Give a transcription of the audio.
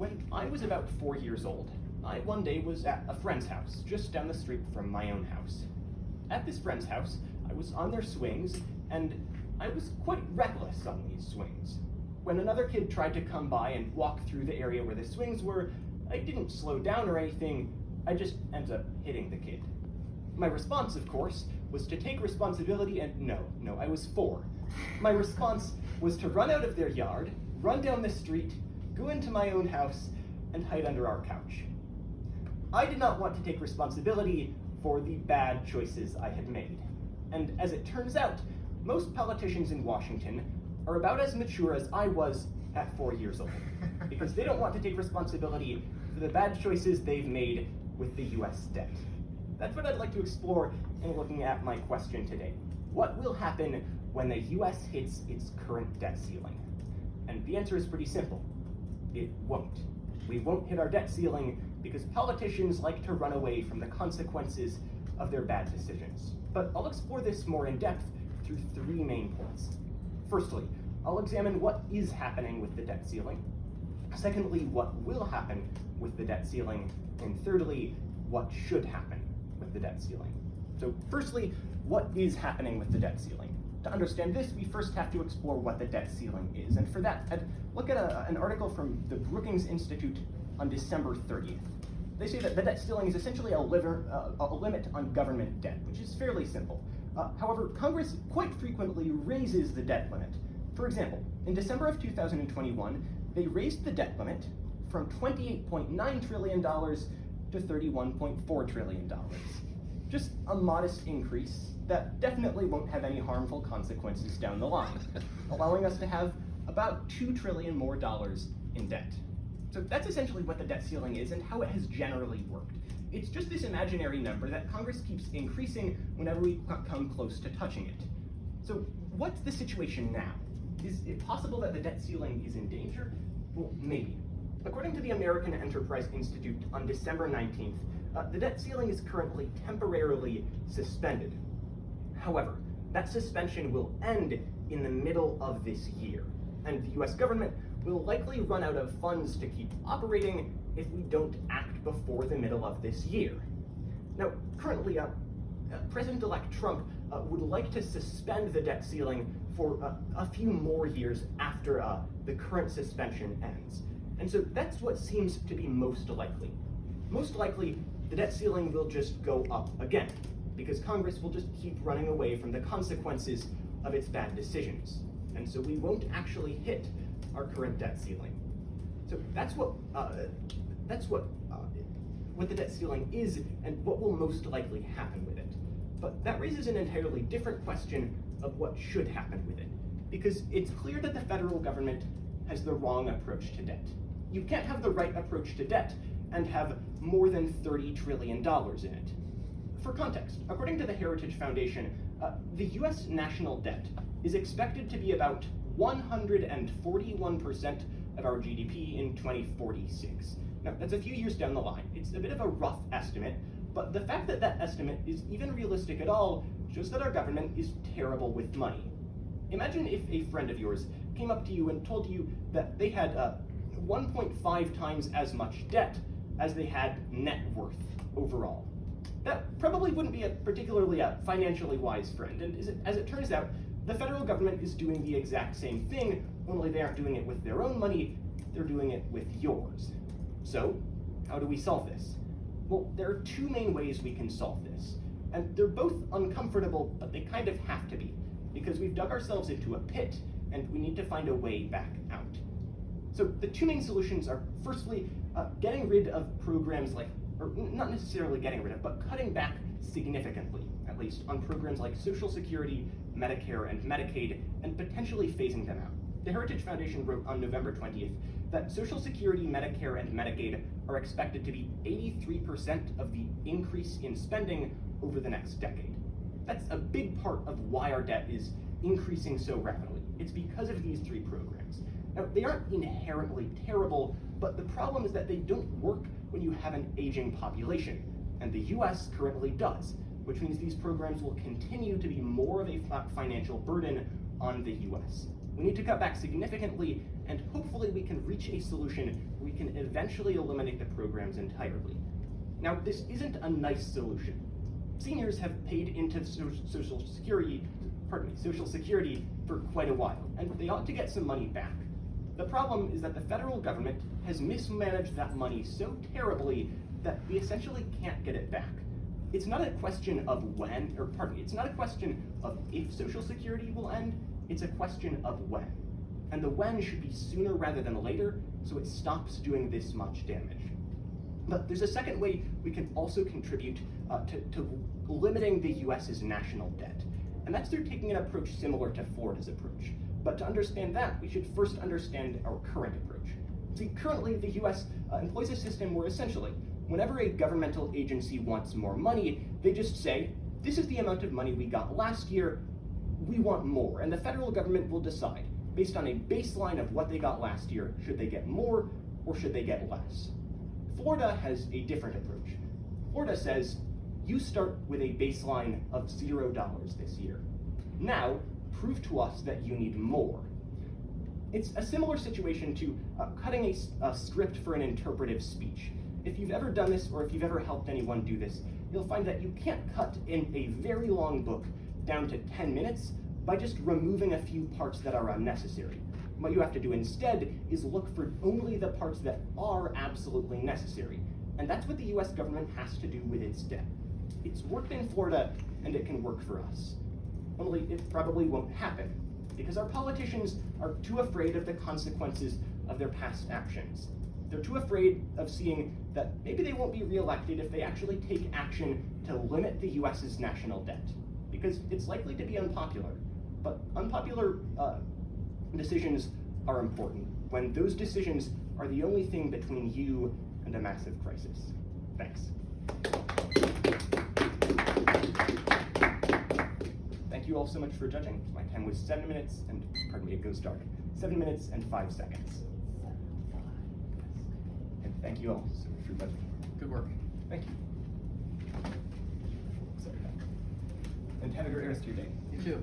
When I was about 4 years old, I one day was at a friend's house, just down the street from my own house. At this friend's house, I was on their swings, and I was quite reckless on these swings. When another kid tried to come by and walk through the area where the swings were, I didn't slow down or anything, I just ended up hitting the kid. My response, of course, was to take responsibility and no, I was 4. My response was to run out of their yard, run down the street, go into my own house, and hide under our couch. I did not want to take responsibility for the bad choices I had made. And as it turns out, most politicians in Washington are about as mature as I was at 4 years old, because they don't want to take responsibility for the bad choices they've made with the US debt. That's what I'd like to explore in looking at my question today. What will happen when the US hits its current debt ceiling? And the answer is pretty simple. It won't. We won't hit our debt ceiling because politicians like to run away from the consequences of their bad decisions. But I'll explore this more in depth through 3 main points. Firstly, I'll examine what is happening with the debt ceiling. Secondly, what will happen with the debt ceiling. And thirdly, what should happen with the debt ceiling. So firstly, what is happening with the debt ceiling? To understand this, we first have to explore what the debt ceiling is. And for that, I'd look at an article from the Brookings Institute on December 30th. They say that the debt ceiling is essentially a limit on government debt, which is fairly simple. However, Congress quite frequently raises the debt limit. For example, in December of 2021, they raised the debt limit from $28.9 trillion to $31.4 trillion. Just a modest increase that definitely won't have any harmful consequences down the line, allowing us to have about $2 trillion more in debt. So that's essentially what the debt ceiling is and how it has generally worked. It's just this imaginary number that Congress keeps increasing whenever we come close to touching it. So what's the situation now? Is it possible that the debt ceiling is in danger? Well, maybe. According to the American Enterprise Institute on December 19th, the debt ceiling is currently temporarily suspended. However, that suspension will end in the middle of this year, and the US government will likely run out of funds to keep operating if we don't act before the middle of this year. Now, currently, President-elect Trump would like to suspend the debt ceiling for a few more years after the current suspension ends. And so that's what seems to be most likely. Most likely, the debt ceiling will just go up again, because Congress will just keep running away from the consequences of its bad decisions. And so we won't actually hit our current debt ceiling. So that's what the debt ceiling is and what will most likely happen with it. But that raises an entirely different question of what should happen with it, because it's clear that the federal government has the wrong approach to debt. You can't have the right approach to debt and have more than $30 trillion in it. For context, according to the Heritage Foundation, the US national debt is expected to be about 141% of our GDP in 2046. Now, that's a few years down the line. It's a bit of a rough estimate, but the fact that that estimate is even realistic at all shows that our government is terrible with money. Imagine if a friend of yours came up to you and told you that they had 1.5 times as much debt as they had net worth overall. That probably wouldn't be a particularly financially wise friend, and as it turns out, the federal government is doing the exact same thing, only they aren't doing it with their own money, they're doing it with yours. So, how do we solve this? Well, there are 2 main ways we can solve this, and they're both uncomfortable, but they kind of have to be, because we've dug ourselves into a pit, and we need to find a way back out. So the 2 main solutions are, firstly, getting rid of programs like, or not necessarily getting rid of, but cutting back significantly, at least, on programs like Social Security, Medicare, and Medicaid, and potentially phasing them out. The Heritage Foundation wrote on November 20th that Social Security, Medicare, and Medicaid are expected to be 83% of the increase in spending over the next decade. That's a big part of why our debt is increasing so rapidly. It's because of these 3 programs. Now, they aren't inherently terrible, but the problem is that they don't work when you have an aging population, and the US currently does, which means these programs will continue to be more of a financial burden on the US. We need to cut back significantly, and hopefully we can reach reach a solution where we can eventually eliminate the programs entirely. Now, this isn't a nice solution. Seniors have paid into Social Security for quite a while, and they ought to get some money back. The problem is that the federal government has mismanaged that money so terribly that we essentially can't get it back. It's not a question of when, it's not a question of if Social Security will end, it's a question of when. And the when should be sooner rather than later, so it stops doing this much damage. But there's a second way we can also contribute to limiting the US's national debt. And that's through taking an approach similar to Florida's approach. But to understand that, we should first understand our current approach. See, currently the US employs a system where essentially, whenever a governmental agency wants more money, they just say, this is the amount of money we got last year, we want more. And the federal government will decide, based on a baseline of what they got last year, should they get more or should they get less? Florida has a different approach. Florida says, you start with a baseline of $0 this year. Now, prove to us that you need more. It's a similar situation to cutting a script for an interpretive speech. If you've ever done this, or if you've ever helped anyone do this, you'll find that you can't cut in a very long book down to 10 minutes by just removing a few parts that are unnecessary. What you have to do instead is look for only the parts that are absolutely necessary. And that's what the US government has to do with its debt. It's worked in Florida, and it can work for us. Only it probably won't happen, because our politicians are too afraid of the consequences of their past actions. They're too afraid of seeing that maybe they won't be reelected if they actually take action to limit the US's national debt, because it's likely to be unpopular. But unpopular decisions are important when those decisions are the only thing between you and a massive crisis. Thanks. Thank you all so much for judging. My time was 7 minutes and, it goes dark. 7 minutes and 5 seconds. And thank you all so much for judging. Good work. Thank you. Sorry. And have a great rest of your day. You too.